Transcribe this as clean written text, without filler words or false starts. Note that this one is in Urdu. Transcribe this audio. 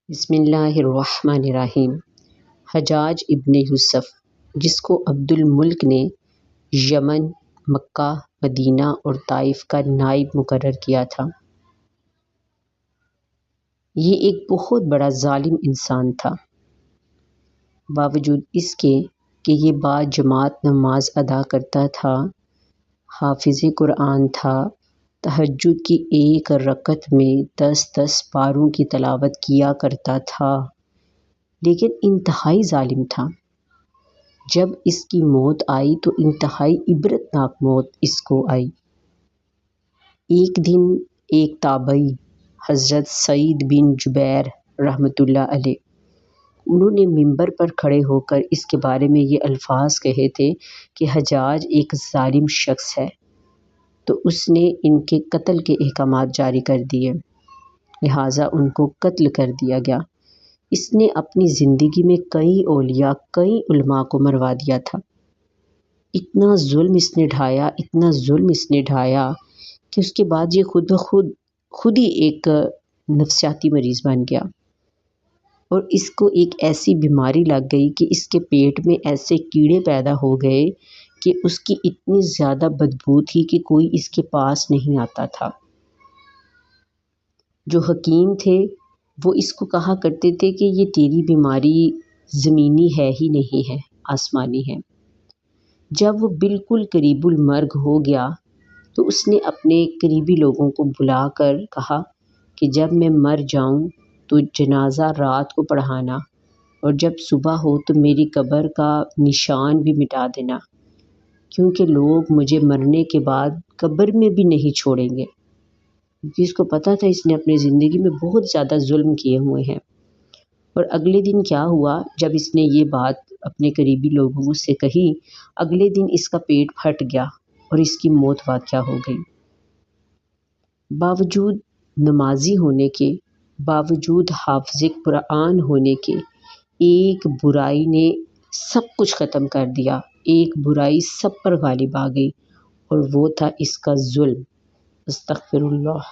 بسم اللہ الرحمن الرحیم۔ حجاج ابن یوسف، جس کو عبد الملک نے یمن، مکہ، مدینہ اور طائف کا نائب مقرر کیا تھا، یہ ایک بہت بڑا ظالم انسان تھا۔ باوجود اس کے کہ یہ باجماعت نماز ادا کرتا تھا، حافظ قرآن تھا، تہجد کی ایک رکعت میں 10 پاروں کی تلاوت کیا کرتا تھا، لیکن انتہائی ظالم تھا۔ جب اس کی موت آئی تو انتہائی عبرتناک موت اس کو آئی۔ ایک دن ایک تابعی حضرت سعید بن جبیر رحمۃ اللہ علیہ، انہوں نے ممبر پر کھڑے ہو کر اس کے بارے میں یہ الفاظ کہے تھے کہ حجاج ایک ظالم شخص ہے، تو اس نے ان کے قتل کے احکامات جاری کر دیے، لہٰذا ان کو قتل کر دیا گیا۔ اس نے اپنی زندگی میں کئی اولیاء، کئی علماء کو مروا دیا تھا۔ اتنا ظلم اس نے ڈھایا، اتنا ظلم اس نے ڈھایا کہ اس کے بعد یہ خود ہی ایک نفسیاتی مریض بن گیا، اور اس کو ایک ایسی بیماری لگ گئی کہ اس کے پیٹ میں ایسے کیڑے پیدا ہو گئے کہ اس کی اتنی زیادہ بدبو تھی کہ کوئی اس کے پاس نہیں آتا تھا۔ جو حکیم تھے وہ اس کو کہا کرتے تھے کہ یہ تیری بیماری زمینی ہے ہی نہیں ہے، آسمانی ہے۔ جب وہ بالکل قریب المرگ ہو گیا تو اس نے اپنے قریبی لوگوں کو بلا کر کہا کہ جب میں مر جاؤں تو جنازہ رات کو پڑھانا، اور جب صبح ہو تو میری قبر کا نشان بھی مٹا دینا، کیونکہ لوگ مجھے مرنے کے بعد قبر میں بھی نہیں چھوڑیں گے، کیونکہ اس کو پتہ تھا اس نے اپنی زندگی میں بہت زیادہ ظلم کیے ہوئے ہیں۔ اور اگلے دن کیا ہوا، جب اس نے یہ بات اپنے قریبی لوگوں سے کہی، اگلے دن اس کا پیٹ پھٹ گیا اور اس کی موت واقع ہو گئی۔ باوجود نمازی ہونے کے، باوجود حافظ قرآن ہونے کے، ایک برائی نے سب کچھ ختم کر دیا، ایک برائی سب پر غالب آ گئی، اور وہ تھا اس کا ظلم۔ استغفر اللہ۔